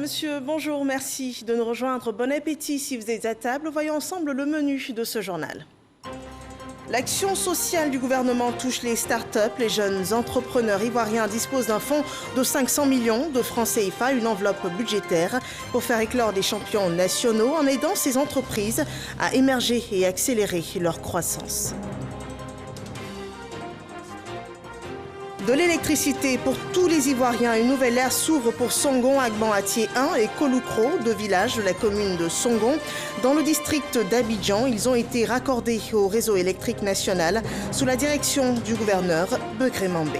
Monsieur, bonjour, merci de nous rejoindre. Bon appétit si vous êtes à table. Voyons ensemble le menu de ce journal. L'action sociale du gouvernement touche les start-up. Les jeunes entrepreneurs ivoiriens disposent d'un fonds de 500 millions de francs CFA, une enveloppe budgétaire pour faire éclore des champions nationaux en aidant ces entreprises à émerger et accélérer leur croissance. De l'électricité pour tous les Ivoiriens. Une nouvelle ère s'ouvre pour Songon, Agban-Atier 1 et Koloukro, deux villages de la commune de Songon. Dans le district d'Abidjan, ils ont été raccordés au réseau électrique national sous la direction du gouverneur Begré Mambé.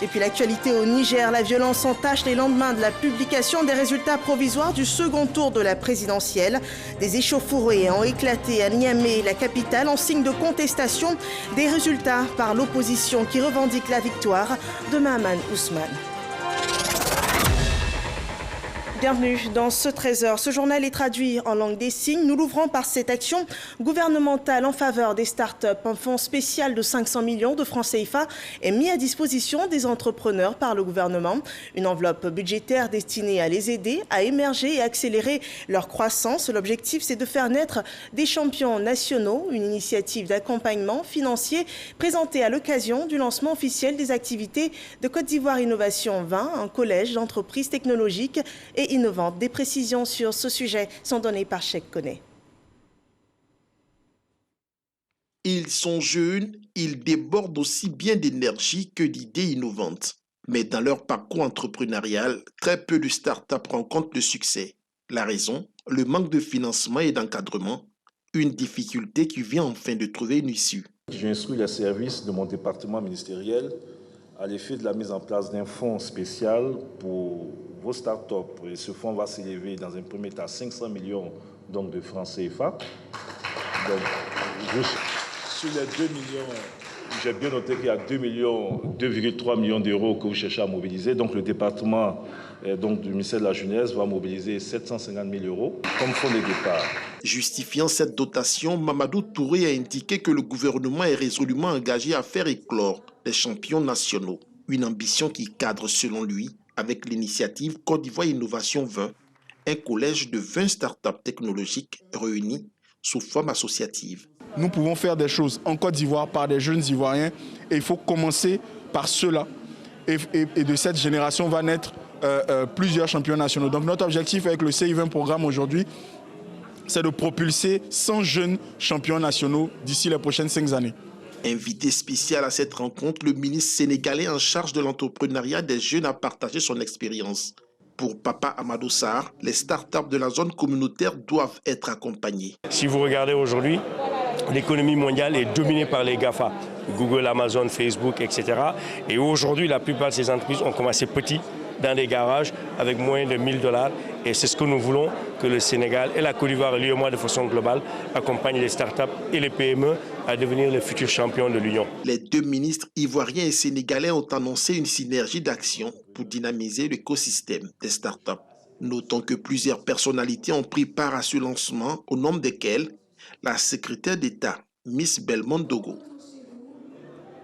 Et puis l'actualité au Niger, la violence entache les lendemains de la publication des résultats provisoires du second tour de la présidentielle. Des échauffourées ont éclaté à Niamey, la capitale, en signe de contestation des résultats par l'opposition qui revendique la victoire de Mahaman Ousmane. Bienvenue dans ce 13h. Ce journal est traduit en langue des signes. Nous l'ouvrons par cette action gouvernementale en faveur des start-up. Un fonds spécial de 500 millions de francs CFA est mis à disposition des entrepreneurs par le gouvernement. Une enveloppe budgétaire destinée à les aider à émerger et accélérer leur croissance. L'objectif, c'est de faire naître des champions nationaux. Une initiative d'accompagnement financier présentée à l'occasion du lancement officiel des activités de Côte d'Ivoire Innovation 20, un collège d'entreprises technologiques et innovantes. Des précisions sur ce sujet sont données par Cheikh Koné. Ils sont jeunes, ils débordent aussi bien d'énergie que d'idées innovantes. Mais dans leur parcours entrepreneurial, très peu de startups rencontrent le succès. La raison, le manque de financement et d'encadrement, une difficulté qui vient enfin de trouver une issue. J'instruis les services de mon département ministériel à l'effet de la mise en place d'un fonds spécial pour vos startups. Et ce fonds va s'élever dans un premier temps à 500 millions donc, de francs CFA. Donc, sur les 2 millions, j'ai bien noté qu'il y a 2,3 millions d'euros que vous cherchez à mobiliser. Donc le département donc, du ministère de la Jeunesse va mobiliser 750 000 euros comme fonds de départ. Justifiant cette dotation, Mamadou Touré a indiqué que le gouvernement est résolument engagé à faire éclore les champions nationaux. Une ambition qui cadre selon lui avec l'initiative Côte d'Ivoire Innovation 20, un collège de 20 startups technologiques réunis sous forme associative. Nous pouvons faire des choses en Côte d'Ivoire par des jeunes Ivoiriens et il faut commencer par ceux-là. Et de cette génération va naître plusieurs champions nationaux. Donc notre objectif avec le CI20 programme aujourd'hui, c'est de propulser 100 jeunes champions nationaux d'ici les prochaines 5 années. Invité spécial à cette rencontre, le ministre sénégalais en charge de l'entrepreneuriat des jeunes a partagé son expérience. Pour Papa Amadou Sarr, les startups de la zone communautaire doivent être accompagnées. Si vous regardez aujourd'hui, l'économie mondiale est dominée par les GAFA, Google, Amazon, Facebook, etc. Et aujourd'hui, la plupart de ces entreprises ont commencé petit, dans des garages, avec moins de 1 000 $. Et c'est ce que nous voulons, que le Sénégal et la Côte d'Ivoire, l'UEMOA de façon globale, accompagnent les startups et les PME à devenir les futurs champions de l'Union. Les deux ministres ivoiriens et sénégalais ont annoncé une synergie d'action pour dynamiser l'écosystème des startups. Notons que plusieurs personnalités ont pris part à ce lancement, au nombre desquelles la secrétaire d'État, Miss Belmont Dogo.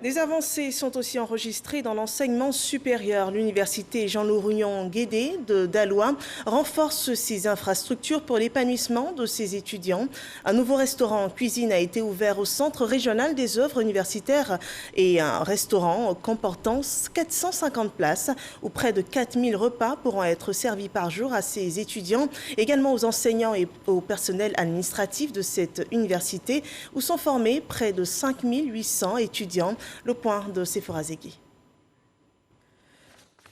Des avancées sont aussi enregistrées dans l'enseignement supérieur. L'université Jean-Laurent Guédé de Daloa renforce ses infrastructures pour l'épanouissement de ses étudiants. Un nouveau restaurant en cuisine a été ouvert au Centre régional des œuvres universitaires et un restaurant comportant 450 places où près de 4000 repas pourront être servis par jour à ses étudiants, également aux enseignants et au personnel administratif de cette université où sont formés près de 5800 étudiants. Le point de Sephora Zegui.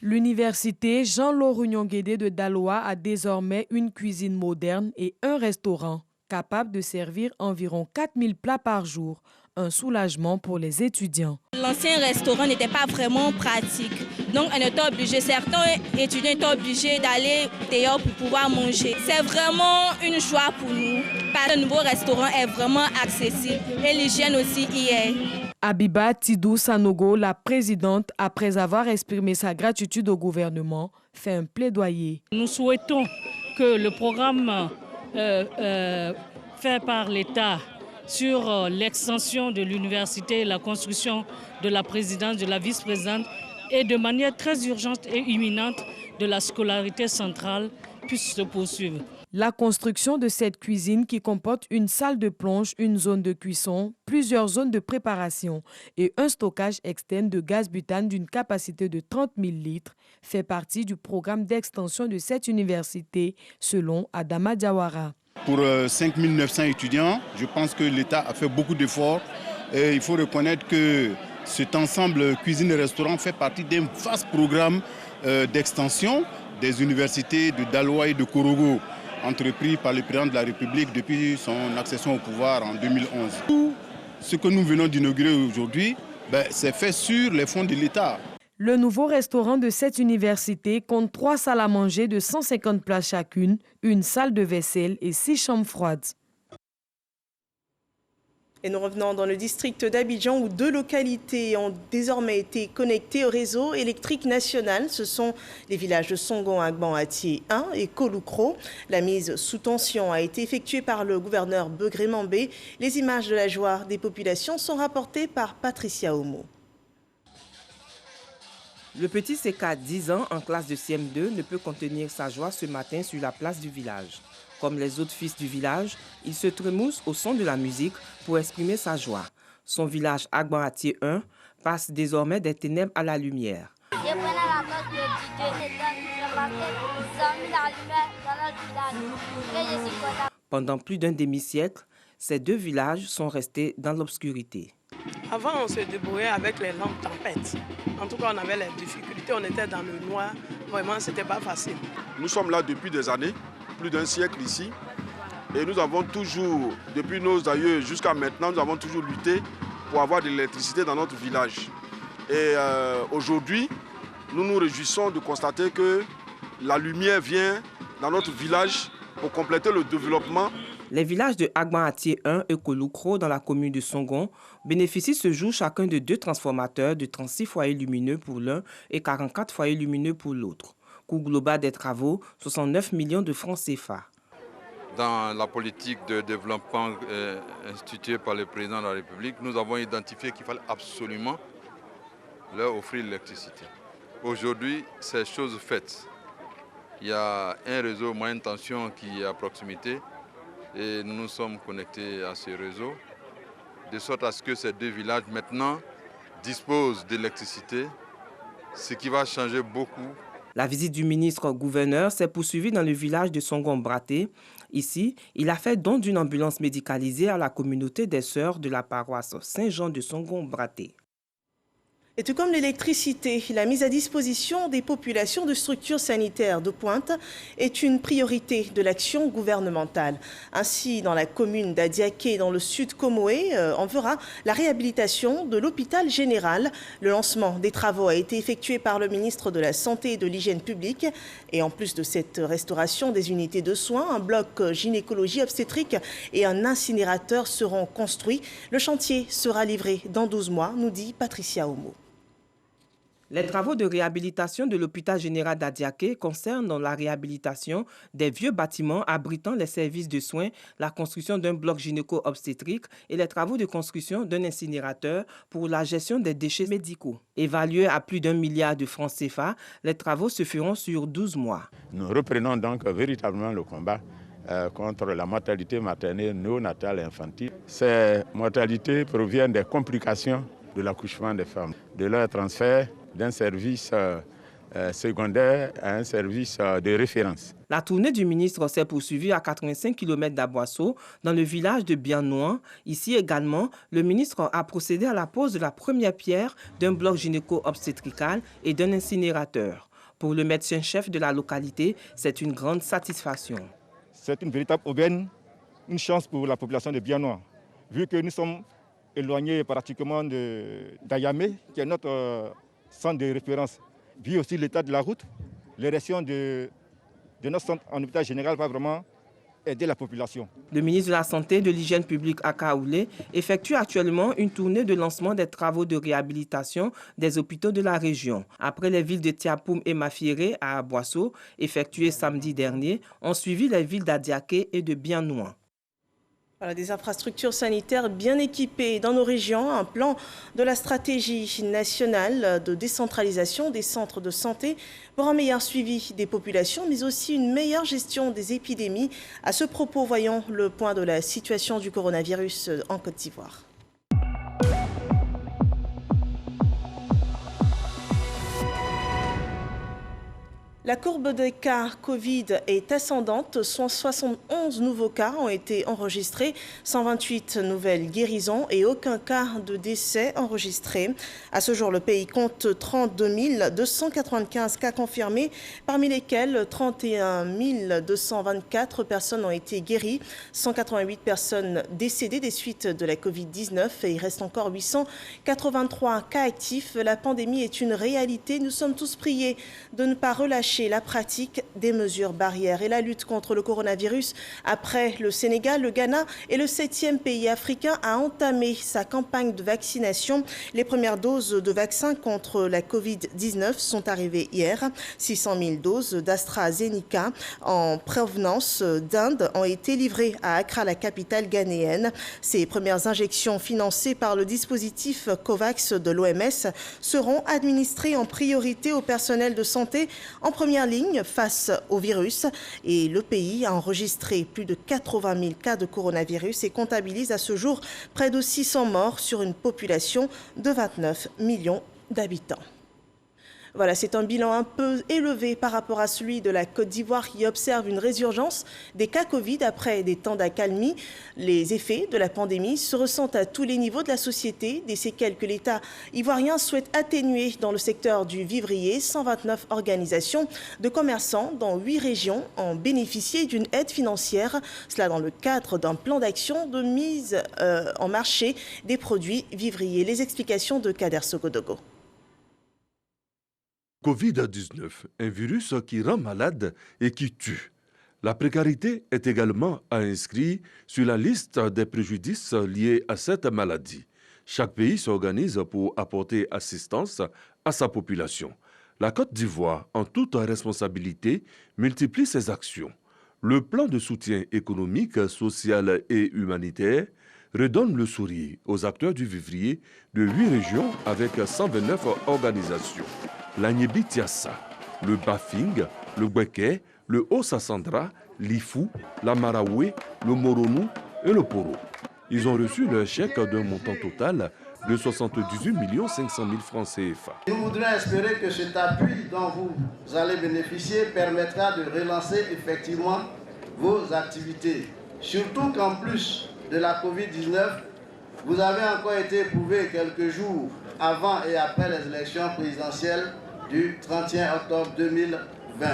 L'université Jean-Laurent Guédé de Daloa a désormais une cuisine moderne et un restaurant capable de servir environ 4000 plats par jour. Un soulagement pour les étudiants. L'ancien restaurant n'était pas vraiment pratique. Donc on était obligé, certains étudiants étaient obligés d'aller dehors pour pouvoir manger. C'est vraiment une joie pour nous. Parce que le nouveau restaurant est vraiment accessible et l'hygiène aussi y est. Abiba Tidou Sanogo, la présidente, après avoir exprimé sa gratitude au gouvernement, fait un plaidoyer. Nous souhaitons que le programme fait par l'État sur l'extension de l'université et la construction de la présidence, de la vice-présidente et de manière très urgente et imminente de la scolarité centrale puisse se poursuivre. La construction de cette cuisine qui comporte une salle de plonge, une zone de cuisson, plusieurs zones de préparation et un stockage externe de gaz butane d'une capacité de 30 000 litres fait partie du programme d'extension de cette université, selon Adama Diawara. Pour 5 900 étudiants, je pense que l'État a fait beaucoup d'efforts et il faut reconnaître que cet ensemble cuisine et restaurant fait partie d'un vaste programme d'extension des universités de Daloa et de Korogo, entrepris par le président de la République depuis son accession au pouvoir en 2011. Tout ce que nous venons d'inaugurer aujourd'hui, c'est fait sur les fonds de l'État. Le nouveau restaurant de cette université compte 3 salles à manger de 150 places chacune, une salle de vaisselle et 6 chambres froides. Et nous revenons dans le district d'Abidjan où 2 localités ont désormais été connectées au réseau électrique national. Ce sont les villages de Songon, Agban, Atié 1 et Koloukro. La mise sous tension a été effectuée par le gouverneur Begré Mambé. Les images de la joie des populations sont rapportées par Patricia Omo. Le petit Seka, 10 ans, en classe de CM2, ne peut contenir sa joie ce matin sur la place du village. Comme les autres fils du village, il se trémousse au son de la musique pour exprimer sa joie. Son village Agban Atié 1 passe désormais des ténèbres à la lumière. Pendant plus d'un demi-siècle, ces 2 villages sont restés dans l'obscurité. Avant, on se débrouillait avec les lampes tempêtes. En tout cas, on avait les difficultés, on était dans le noir. Vraiment, ce n'était pas facile. Nous sommes là depuis des années, plus d'un siècle ici. Et nous avons toujours, depuis nos aïeux jusqu'à maintenant, nous avons toujours lutté pour avoir de l'électricité dans notre village. Et aujourd'hui, nous nous réjouissons de constater que la lumière vient dans notre village pour compléter le développement. Les villages de Agban Atié 1 et Koloukro dans la commune de Songon bénéficient ce jour chacun de 2 transformateurs de 36 foyers lumineux pour l'un et 44 foyers lumineux pour l'autre. Coût global des travaux, 69 millions de francs CFA. Dans la politique de développement instituée par le président de la République, nous avons identifié qu'il fallait absolument leur offrir l'électricité. Aujourd'hui, c'est chose faite. Il y a un réseau moyenne tension qui est à proximité et nous sommes connectés à ce réseau, de sorte à ce que ces 2 villages maintenant disposent d'électricité, ce qui va changer beaucoup. La visite du ministre-gouverneur s'est poursuivie dans le village de Songon-Braté. Ici, il a fait don d'une ambulance médicalisée à la communauté des sœurs de la paroisse Saint-Jean de Songon-Braté. Et tout comme l'électricité, la mise à disposition des populations de structures sanitaires de pointe est une priorité de l'action gouvernementale. Ainsi, dans la commune d'Adiaké, dans le sud Comoé, on verra la réhabilitation de l'hôpital général. Le lancement des travaux a été effectué par le ministre de la Santé et de l'Hygiène publique. Et en plus de cette restauration des unités de soins, un bloc gynécologie obstétrique et un incinérateur seront construits. Le chantier sera livré dans 12 mois, nous dit Patricia Omo. Les travaux de réhabilitation de l'hôpital général d'Adiaké concernent la réhabilitation des vieux bâtiments abritant les services de soins, la construction d'un bloc gynéco-obstétrique et les travaux de construction d'un incinérateur pour la gestion des déchets médicaux. Évalués à plus d'1 milliard de francs CFA, les travaux se feront sur 12 mois. Nous reprenons donc véritablement le combat contre la mortalité maternelle, néonatale et infantile. Ces mortalités proviennent des complications de l'accouchement des femmes, de leur transfert d'un service secondaire à un service de référence. La tournée du ministre s'est poursuivie à 85 km d'Aboisseau, dans le village de Biannouan. Ici également, le ministre a procédé à la pose de la première pierre d'un bloc gynéco-obstétrical et d'un incinérateur. Pour le médecin-chef de la localité, c'est une grande satisfaction. C'est une véritable aubaine, une chance pour la population de Biannouan, vu que nous sommes éloignés pratiquement d'Ayamé, qui est notre centre de référence. Vu aussi l'état de la route, l'érection de notre centre en hôpital général va vraiment aider la population. Le ministre de la Santé et de l'Hygiène publique à Kaoulé effectue actuellement une tournée de lancement des travaux de réhabilitation des hôpitaux de la région. Après les villes de Tiapoum et Mafieré à Aboisseau, effectuées samedi dernier, ont suivi les villes d'Adiaké et de Biannouan. Voilà, des infrastructures sanitaires bien équipées dans nos régions, un plan de la stratégie nationale de décentralisation des centres de santé pour un meilleur suivi des populations, mais aussi une meilleure gestion des épidémies. À ce propos, voyons le point de la situation du coronavirus en Côte d'Ivoire. La courbe des cas Covid est ascendante. 171 nouveaux cas ont été enregistrés, 128 nouvelles guérisons et aucun cas de décès enregistré. À ce jour, le pays compte 32 295 cas confirmés, parmi lesquels 31 224 personnes ont été guéries, 188 personnes décédées des suites de la Covid-19 et il reste encore 883 cas actifs. La pandémie est une réalité. Nous sommes tous priés de ne pas relâcher la pratique des mesures barrières et la lutte contre le coronavirus. Après le Sénégal, le Ghana est le 7e pays africain à entamer sa campagne de vaccination. Les premières doses de vaccins contre la Covid-19 sont arrivées hier. 600 000 doses d'AstraZeneca en provenance d'Inde ont été livrées à Accra, la capitale ghanéenne. Ces premières injections financées par le dispositif COVAX de l'OMS seront administrées en priorité au personnel de santé en première ligne face au virus. Et le pays a enregistré plus de 80 000 cas de coronavirus et comptabilise à ce jour près de 600 morts sur une population de 29 millions d'habitants. Voilà, c'est un bilan un peu élevé par rapport à celui de la Côte d'Ivoire qui observe une résurgence des cas Covid après des temps d'accalmie. Les effets de la pandémie se ressentent à tous les niveaux de la société, des séquelles que l'État ivoirien souhaite atténuer dans le secteur du vivrier. 129 organisations de commerçants dans 8 régions ont bénéficié d'une aide financière, cela dans le cadre d'un plan d'action de mise en marché des produits vivriers. Les explications de Kader Sogodogo. Covid-19, un virus qui rend malade et qui tue. La précarité est également inscrite sur la liste des préjudices liés à cette maladie. Chaque pays s'organise pour apporter assistance à sa population. La Côte d'Ivoire, en toute responsabilité, multiplie ses actions. Le plan de soutien économique, social et humanitaire redonne le sourire aux acteurs du vivrier de 8 régions avec 129 organisations. L'Agnébi Tiassa, le Bafing, le Gweke, le Haut-Sassandra, l'Ifou, la Maraoué, le Moronou et le Poro. Ils ont reçu leur chèque d'un montant total de 78 500 000 francs CFA. Nous voudrions espérer que cet appui dont vous allez bénéficier permettra de relancer effectivement vos activités. Surtout qu'en plus de la Covid-19, vous avez encore été éprouvé quelques jours avant et après les élections présidentielles du 31 octobre 2020.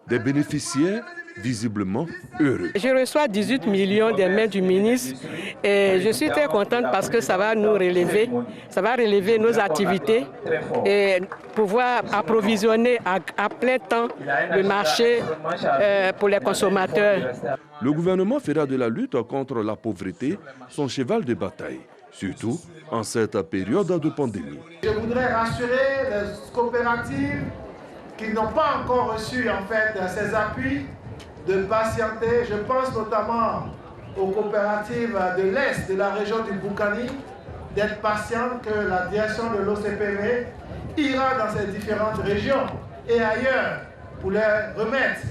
Des bénéficiaires visiblement heureux. Je reçois 18 millions des mains du ministre et je suis très contente parce que ça va nous relever, ça va relever nos activités et pouvoir approvisionner à plein temps le marché pour les consommateurs. Le gouvernement fera de la lutte contre la pauvreté son cheval de bataille, surtout en cette période de pandémie. Je voudrais rassurer les coopératives qui n'ont pas encore reçu en fait ces appuis de patienter. Je pense notamment aux coopératives de l'Est, de la région du Boukani, d'être patientes que la direction de l'OCPV ira dans ces différentes régions et ailleurs pour leur remettre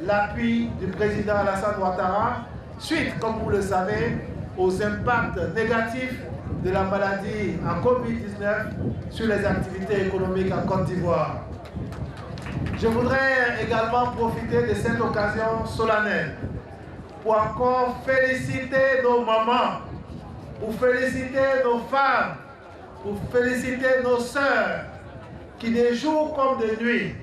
l'appui du président Alassane Ouattara suite, comme vous le savez, aux impacts négatifs de la maladie en Covid-19 sur les activités économiques en Côte d'Ivoire. Je voudrais également profiter de cette occasion solennelle pour encore féliciter nos mamans, pour féliciter nos femmes, pour féliciter nos sœurs qui de jour comme de nuit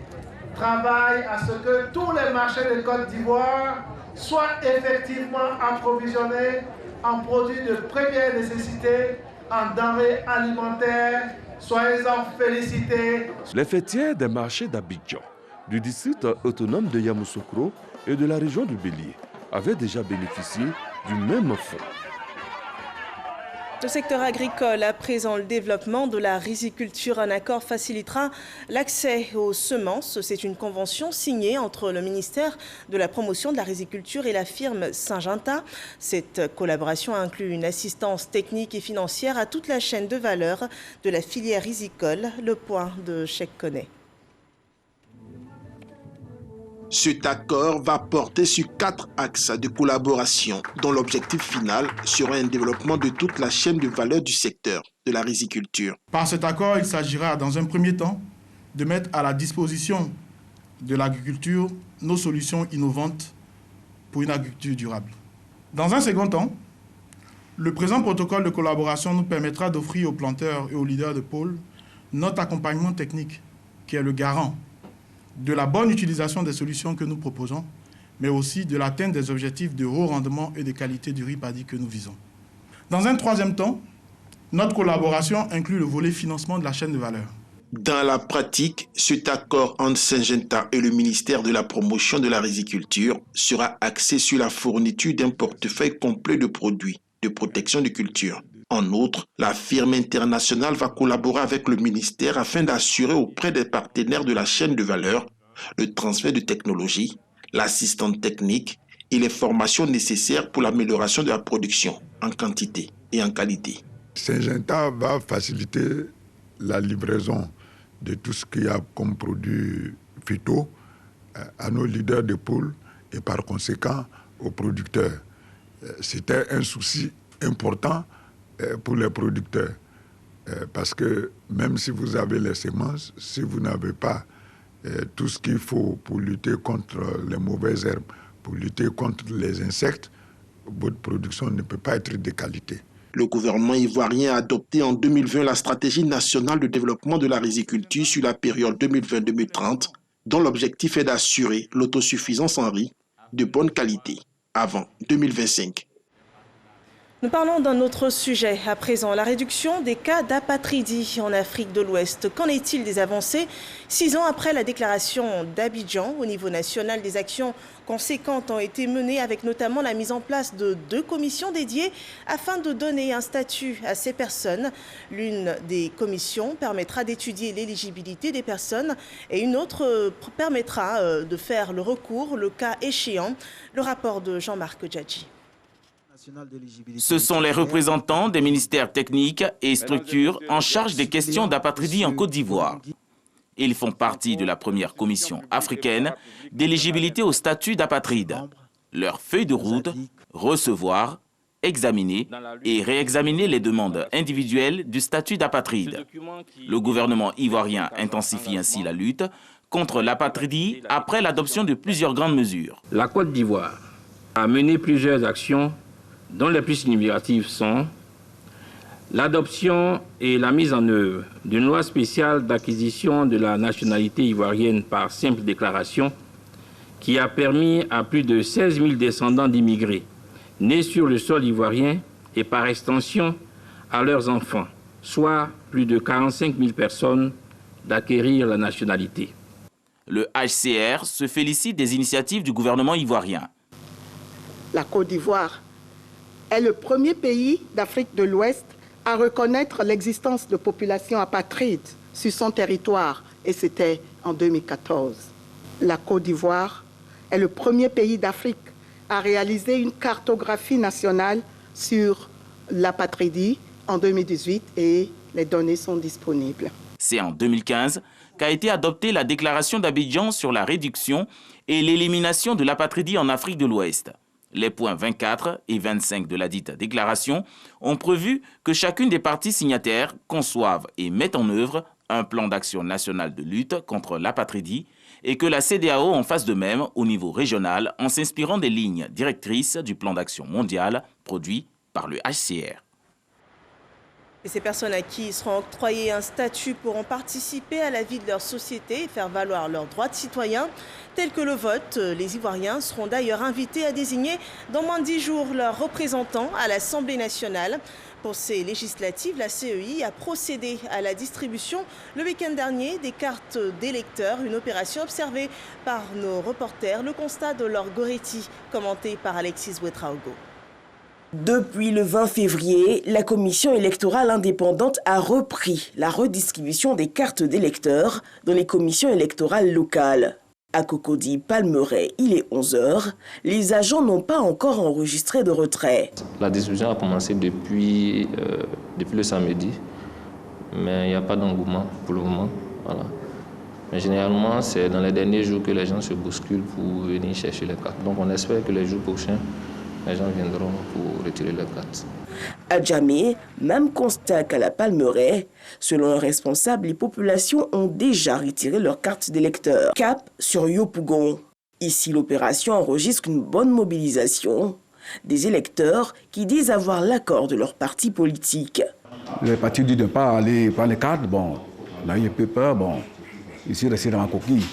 travaillent à ce que tous les marchés de Côte d'Ivoire soient effectivement approvisionnés en produits de première nécessité, en denrées alimentaires. Soyez-en félicités. Les fêtières des marchés d'Abidjan, du district autonome de Yamoussoukro et de la région du Bélier avaient déjà bénéficié du même fonds. Le secteur agricole, à présent le développement de la riziculture, un accord facilitera l'accès aux semences. C'est une convention signée entre le ministère de la promotion de la riziculture et la firme Syngenta. Cette collaboration inclut une assistance technique et financière à toute la chaîne de valeur de la filière rizicole. Le point de Cheikh Koné. Cet accord va porter sur 4 axes de collaboration dont l'objectif final sera un développement de toute la chaîne de valeur du secteur de la riziculture. Par cet accord, il s'agira dans un premier temps de mettre à la disposition de l'agriculture nos solutions innovantes pour une agriculture durable. Dans un second temps, le présent protocole de collaboration nous permettra d'offrir aux planteurs et aux leaders de pôle notre accompagnement technique qui est le garant de la bonne utilisation des solutions que nous proposons, mais aussi de l'atteinte des objectifs de haut rendement et de qualité du riz paddy que nous visons. Dans un troisième temps, notre collaboration inclut le volet financement de la chaîne de valeur. Dans la pratique, cet accord entre Syngenta et le ministère de la promotion de la riziculture sera axé sur la fourniture d'un portefeuille complet de produits de protection de culture. En outre, la firme internationale va collaborer avec le ministère afin d'assurer auprès des partenaires de la chaîne de valeur le transfert de technologie, l'assistance technique et les formations nécessaires pour l'amélioration de la production en quantité et en qualité. Syngenta va faciliter la livraison de tout ce qu'il y a comme produit phyto à nos leaders de pôle et par conséquent aux producteurs. C'était un souci important pour les producteurs. Parce que même si vous avez les semences, si vous n'avez pas tout ce qu'il faut pour lutter contre les mauvaises herbes, pour lutter contre les insectes, votre production ne peut pas être de qualité. Le gouvernement ivoirien a adopté en 2020 la stratégie nationale de développement de la riziculture sur la période 2020-2030, dont l'objectif est d'assurer l'autosuffisance en riz de bonne qualité avant 2025. Nous parlons d'un autre sujet à présent, la réduction des cas d'apatridie en Afrique de l'Ouest. Qu'en est-il des avancées 6 ans après la déclaration d'Abidjan au niveau national? Des actions conséquentes ont été menées avec notamment la mise en place de 2 commissions dédiées afin de donner un statut à ces personnes. L'une des commissions permettra d'étudier l'éligibilité des personnes et une autre permettra de faire le recours le cas échéant. Le rapport de Jean-Marc Djadji. Ce sont les représentants des ministères techniques et structures en charge des questions d'apatridie en Côte d'Ivoire. Ils font partie de la première commission africaine d'éligibilité au statut d'apatride. Leur feuille de route, recevoir, examiner et réexaminer les demandes individuelles du statut d'apatride. Le gouvernement ivoirien intensifie ainsi la lutte contre l'apatridie après l'adoption de plusieurs grandes mesures. La Côte d'Ivoire a mené plusieurs actions dont les plus significatives sont l'adoption et la mise en œuvre d'une loi spéciale d'acquisition de la nationalité ivoirienne par simple déclaration qui a permis à plus de 16 000 descendants d'immigrés nés sur le sol ivoirien et par extension à leurs enfants, soit plus de 45 000 personnes, d'acquérir la nationalité. Le HCR se félicite des initiatives du gouvernement ivoirien. La Côte d'Ivoire est le premier pays d'Afrique de l'Ouest à reconnaître l'existence de populations apatrides sur son territoire, et c'était en 2014. La Côte d'Ivoire est le premier pays d'Afrique à réaliser une cartographie nationale sur l'apatridie en 2018 et les données sont disponibles. C'est en 2015 qu'a été adoptée la déclaration d'Abidjan sur la réduction et l'élimination de l'apatridie en Afrique de l'Ouest. Les points 24 et 25 de la dite déclaration ont prévu que chacune des parties signataires conçoive et mette en œuvre un plan d'action national de lutte contre l'apatridie et que la CEDEAO en fasse de même au niveau régional en s'inspirant des lignes directrices du plan d'action mondial produit par le HCR. Et ces personnes à qui seront octroyés un statut pourront participer à la vie de leur société et faire valoir leurs droits de citoyens, tels que le vote. Les Ivoiriens seront d'ailleurs invités à désigner dans moins de 10 jours leurs représentants à l'Assemblée nationale. Pour ces législatives, la CEI a procédé à la distribution le week-end dernier des cartes d'électeurs, une opération observée par nos reporters. Le constat de Laure Goretti, commenté par Alexis Ouetraogo. Depuis le 20 février, la commission électorale indépendante a repris la redistribution des cartes d'électeurs dans les commissions électorales locales. À Cocody, Palmeraie, il est 11h. Les agents n'ont pas encore enregistré de retrait. La distribution a commencé depuis le samedi, mais il n'y a pas d'engouement pour le moment. Voilà. Mais généralement, c'est dans les derniers jours que les gens se bousculent pour venir chercher les cartes. Donc on espère que les jours prochains, les gens viendront pour retirer leurs cartes. À Djamé, même constat qu'à la Palmeraie. Selon un responsable, les populations ont déjà retiré leurs cartes d'électeurs. Cap sur Yopougon. Ici, l'opération enregistre une bonne mobilisation des électeurs qui disent avoir l'accord de leur parti politique. Les partis disent de ne pas aller prendre les cartes. Bon, on a eu un peu peur. Bon, ici, rester dans la coquille.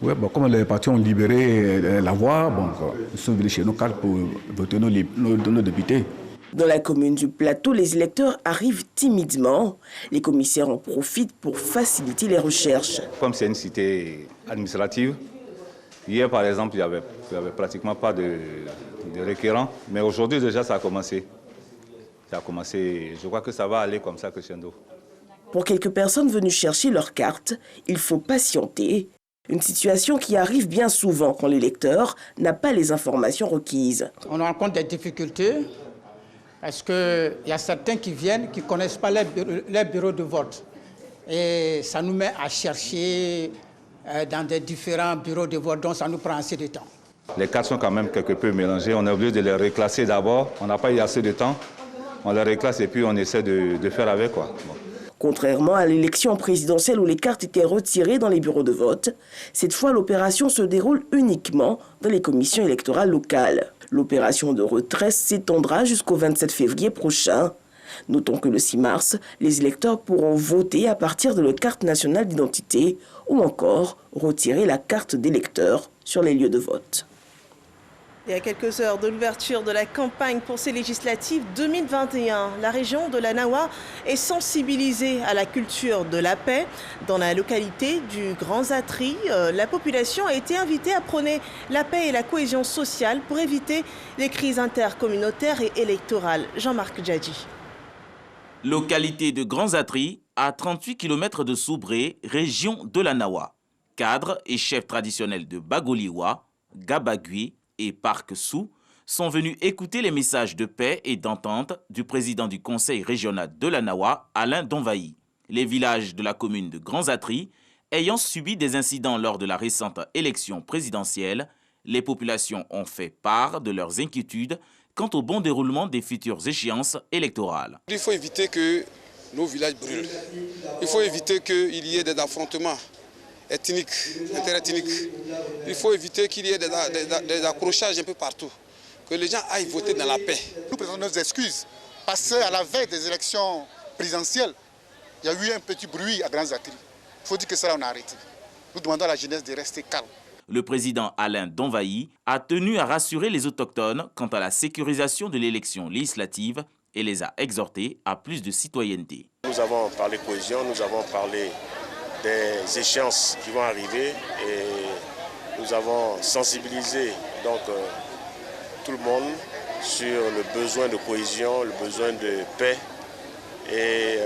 Ouais, bon, comme les partis ont libéré la voie, bon, ils sont venus chez nos cartes pour voter nos députés. Dans la commune du Plateau, les électeurs arrivent timidement. Les commissaires en profitent pour faciliter les recherches. Comme c'est une cité administrative, hier par exemple, il n'y avait pratiquement pas de requérants. Mais aujourd'hui déjà, ça a commencé. Je crois que ça va aller comme ça crescendo. Pour quelques personnes venues chercher leurs cartes, il faut patienter. Une situation qui arrive bien souvent quand l'électeur n'a pas les informations requises. On rencontre des difficultés parce qu'il y a certains qui viennent qui ne connaissent pas les bureaux de vote. Et ça nous met à chercher dans des différents bureaux de vote, donc ça nous prend assez de temps. Les cartes sont quand même quelque peu mélangées. On est obligé de les reclasser d'abord. On n'a pas eu assez de temps. On les reclasse et puis on essaie de faire avec, quoi. Bon. Contrairement à l'élection présidentielle où les cartes étaient retirées dans les bureaux de vote, cette fois l'opération se déroule uniquement dans les commissions électorales locales. L'opération de retrait s'étendra jusqu'au 27 février prochain. Notons que le 6 mars, les électeurs pourront voter à partir de leur carte nationale d'identité ou encore retirer la carte d'électeur sur les lieux de vote. Et à quelques heures de l'ouverture de la campagne pour ces législatives 2021, la région de la Nawa est sensibilisée à la culture de la paix. Dans la localité du Grand Zatri, la population a été invitée à prôner la paix et la cohésion sociale pour éviter les crises intercommunautaires et électorales. Jean-Marc Djadji. Localité de Grand Zatri, à 38 km de Soubré, région de la Nawa. Cadres et chefs traditionnels de Bagoliwa, Gabagui et Parc Sou sont venus écouter les messages de paix et d'entente du président du conseil régional de la Nawa, Alain Donvaï. Les villages de la commune de Grand Zatri ayant subi des incidents lors de la récente élection présidentielle, les populations ont fait part de leurs inquiétudes quant au bon déroulement des futures échéances électorales. Il faut éviter que nos villages brûlent. Il faut éviter qu'il y ait des affrontements ethniques, interethniques. Il faut éviter qu'il y ait des accrochages un peu partout. Que les gens aillent voter dans la paix. Nous présentons nos excuses parce qu'à la veille des élections présidentielles, il y a eu un petit bruit à Grand Zatri. Il faut dire que ça, on a arrêté. Nous demandons à la jeunesse de rester calme. Le président Alain Donvaï a tenu à rassurer les autochtones quant à la sécurisation de l'élection législative et les a exhortés à plus de citoyenneté. Nous avons parlé cohésion, nous avons parlé des échéances qui vont arriver et nous avons sensibilisé donc tout le monde sur le besoin de cohésion, le besoin de paix et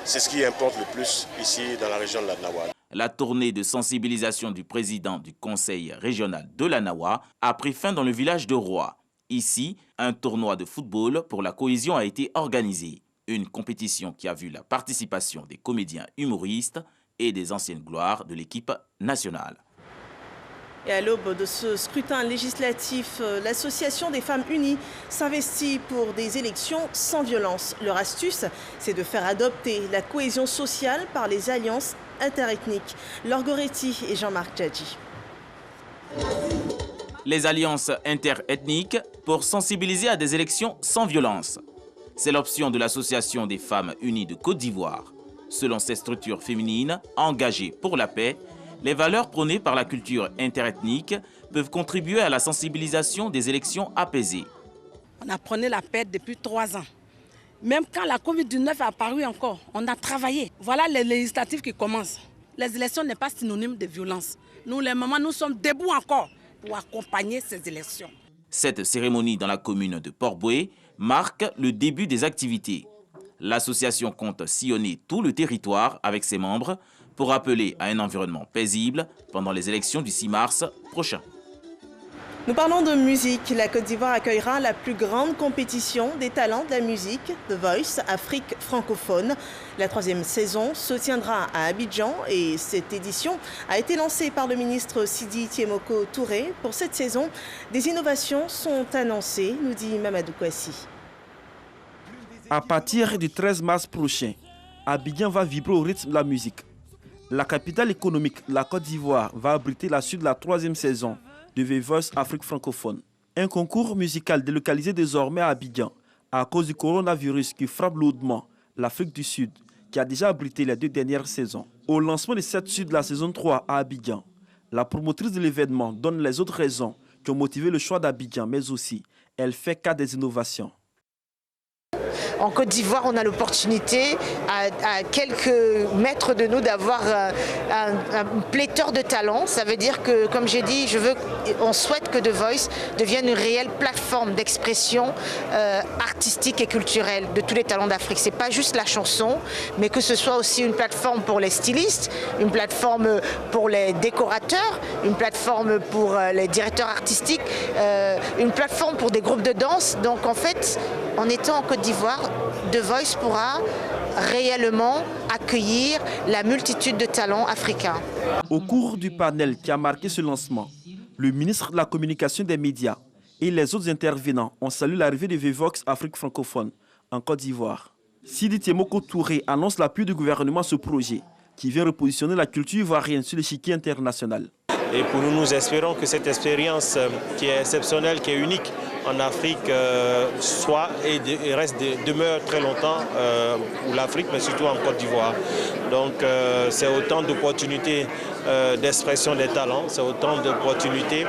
c'est ce qui importe le plus ici dans la région de la Nawa. La tournée de sensibilisation du président du conseil régional de la Nawa a pris fin dans le village de Roy. Ici, un tournoi de football pour la cohésion a été organisé. Une compétition qui a vu la participation des comédiens humoristes et des anciennes gloires de l'équipe nationale. Et à l'aube de ce scrutin législatif, l'association des femmes unies s'investit pour des élections sans violence. Leur astuce, c'est de faire adopter la cohésion sociale par les alliances interethniques. Laure Goretti et Jean-Marc Djadji. Les alliances interethniques pour sensibiliser à des élections sans violence. C'est l'option de l'Association des femmes unies de Côte d'Ivoire. Selon ces structures féminines engagées pour la paix, les valeurs prônées par la culture interethnique peuvent contribuer à la sensibilisation des élections apaisées. On a prôné la paix depuis 3 ans. Même quand la Covid-19 est apparue encore, on a travaillé. Voilà les législatives qui commencent. Les élections n'est pas synonyme de violence. Nous, les mamans, nous sommes debout encore pour accompagner ces élections. Cette cérémonie dans la commune de Port-Boué marque le début des activités. L'association compte sillonner tout le territoire avec ses membres pour appeler à un environnement paisible pendant les élections du 6 mars prochain. Nous parlons de musique. La Côte d'Ivoire accueillera la plus grande compétition des talents de la musique, The Voice Afrique francophone. La 3e saison se tiendra à Abidjan et cette édition a été lancée par le ministre Sidi Tiemoko Touré. Pour cette saison, des innovations sont annoncées, nous dit Mamadou Kouassi. À partir du 13 mars prochain, Abidjan va vibrer au rythme de la musique. La capitale économique, la Côte d'Ivoire, va abriter la suite de la 3e saison de The Voice Afrique francophone. Un concours musical délocalisé désormais à Abidjan à cause du coronavirus qui frappe lourdement l'Afrique du Sud, qui a déjà abrité les 2 dernières saisons. Au lancement de cette suite de la saison 3 à Abidjan, la promotrice de l'événement donne les autres raisons qui ont motivé le choix d'Abidjan, mais aussi elle fait cas des innovations. En Côte d'Ivoire, on a l'opportunité, à quelques mètres de nous, d'avoir un pléthore de talents. Ça veut dire que, comme j'ai dit, on souhaite que The Voice devienne une réelle plateforme d'expression artistique et culturelle de tous les talents d'Afrique. Ce n'est pas juste la chanson, mais que ce soit aussi une plateforme pour les stylistes, une plateforme pour les décorateurs, une plateforme pour les directeurs artistiques, une plateforme pour des groupes de danse. Donc en fait, en étant en Côte d'Ivoire, The Voice pourra réellement accueillir la multitude de talents africains. Au cours du panel qui a marqué ce lancement, le ministre de la Communication des médias et les autres intervenants ont salué l'arrivée de The Voice Afrique francophone en Côte d'Ivoire. Sidi Tiemoko Touré annonce l'appui du gouvernement à ce projet qui vient repositionner la culture ivoirienne sur l'échiquier international. Et pour nous, nous espérons que cette expérience qui est exceptionnelle, qui est unique en Afrique, soit et demeure très longtemps pour l'Afrique, mais surtout en Côte d'Ivoire. Donc c'est autant d'opportunités d'expression des talents, c'est autant d'opportunités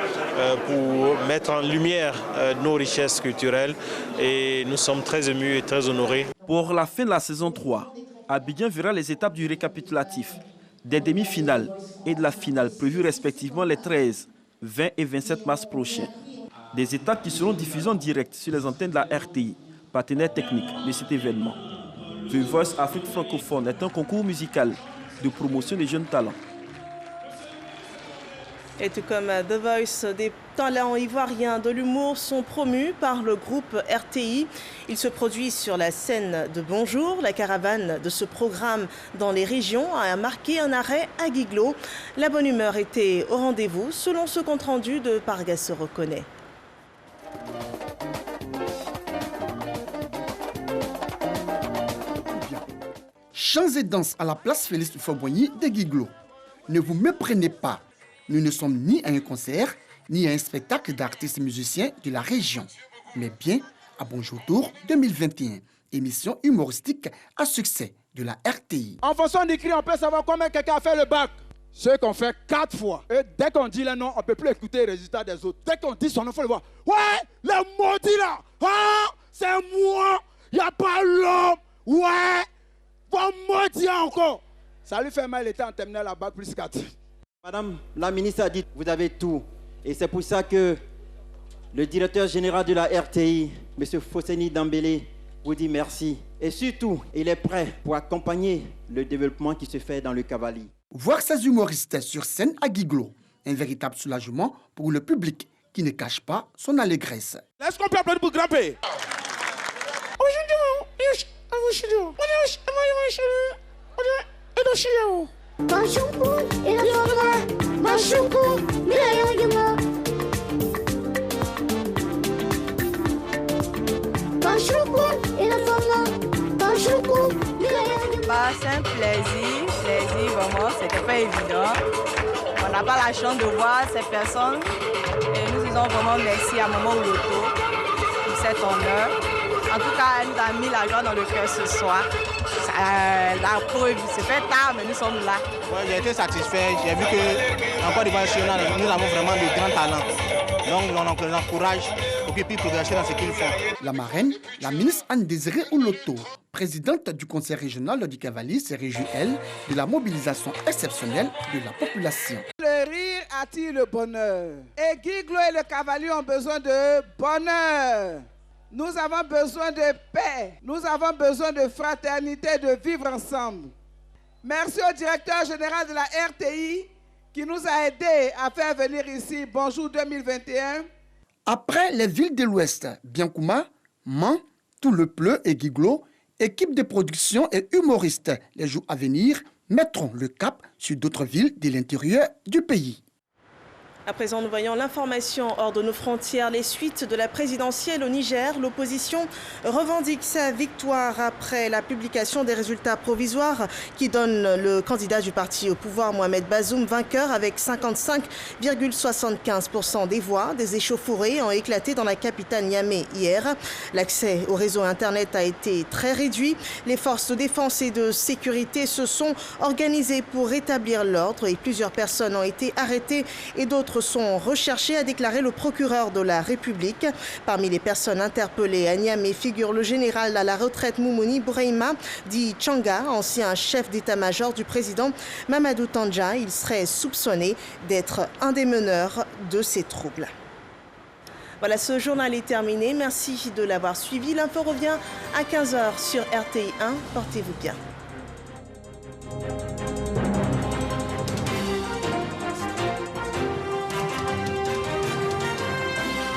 pour mettre en lumière nos richesses culturelles et nous sommes très émus et très honorés. Pour la fin de la saison 3, Abidjan verra les étapes du récapitulatif, des demi-finales et de la finale prévues respectivement les 13, 20 et 27 mars prochains. Des étapes qui seront diffusées en direct sur les antennes de la RTI, partenaire technique de cet événement. The Voice Afrique francophone est un concours musical de promotion des jeunes talents. Et tout comme The Voice, des talents ivoiriens de l'humour sont promus par le groupe RTI. Ils se produisent sur la scène de Bonjour. La caravane de ce programme dans les régions a marqué un arrêt à Guiglo. La bonne humeur était au rendez-vous, selon ce compte-rendu de Parga se reconnaît. Chants et danses à la place Félix Houphouët-Boigny de Guiglo. Ne vous méprenez pas. Nous ne sommes ni à un concert, ni à un spectacle d'artistes musiciens de la région, mais bien à Bonjour Tour 2021, émission humoristique à succès de la RTI. En fonction du cri, on peut savoir combien quelqu'un a fait le bac. Ce qu'on fait 4 fois. Et dès qu'on dit le nom, on ne peut plus écouter les résultats des autres. Dès qu'on dit son nom, il faut le voir. Ouais, le maudit là, ah, c'est moi, il n'y a pas l'homme. Ouais, va maudire encore. Ça lui fait mal, il était en terminale à bac plus 4. Madame la ministre a dit vous avez tout. Et c'est pour ça que le directeur général de la RTI, M. Fosseni Dambélé, vous dit merci. Et surtout, il est prêt pour accompagner le développement qui se fait dans le Cavali. Voir ces humoristes sur scène à Guiglo, un véritable soulagement pour le public qui ne cache pas son allégresse. Est-ce qu'on peut applaudir pour grimper? C'est un plaisir vraiment, c'était pas évident. On n'a pas la chance de voir ces personnes et nous disons vraiment merci à Maman Ouloto pour cet honneur. En tout cas, elle nous a mis la joie dans le cœur ce soir. La preuve, c'est fait tard, mais nous sommes là. Ouais, j'ai été satisfait, j'ai vu qu'en Côte d'Ivoire nationale, nous avons vraiment de grands talents. Donc on les encourage pour qu'ils puissent progresser dans ce qu'ils font. La marraine, la ministre Anne-Désirée Ouloto, présidente du conseil régional du Cavali, s'est réjouie, elle, de la mobilisation exceptionnelle de la population. Le rire attire le bonheur. Et Guiglo et le cavalier ont besoin de bonheur. Nous avons besoin de paix. Nous avons besoin de fraternité, de vivre ensemble. Merci au directeur général de la RTI qui nous a aidés à faire venir ici Bonjour 2021. Après les villes de l'Ouest, Biankouma, Mans, Toulepleu et Guiglo, équipe de production et humoristes, les jours à venir mettront le cap sur d'autres villes de l'intérieur du pays. À présent, nous voyons l'information hors de nos frontières. Les suites de la présidentielle au Niger, l'opposition revendique sa victoire après la publication des résultats provisoires qui donnent le candidat du parti au pouvoir, Mohamed Bazoum, vainqueur avec 55,75% des voix. Des échauffourées ont éclaté dans la capitale Niamey hier. L'accès au réseau Internet a été très réduit. Les forces de défense et de sécurité se sont organisées pour rétablir l'ordre et plusieurs personnes ont été arrêtées et d'autres sont recherchés, a déclaré le procureur de la République. Parmi les personnes interpellées à Niamey figure le général à la retraite Moumouni Bouraima, dit Tchanga, ancien chef d'état-major du président Mamadou Tandja. Il serait soupçonné d'être un des meneurs de ces troubles. Voilà, ce journal est terminé. Merci de l'avoir suivi. L'info revient à 15h sur RTI 1. Portez-vous bien.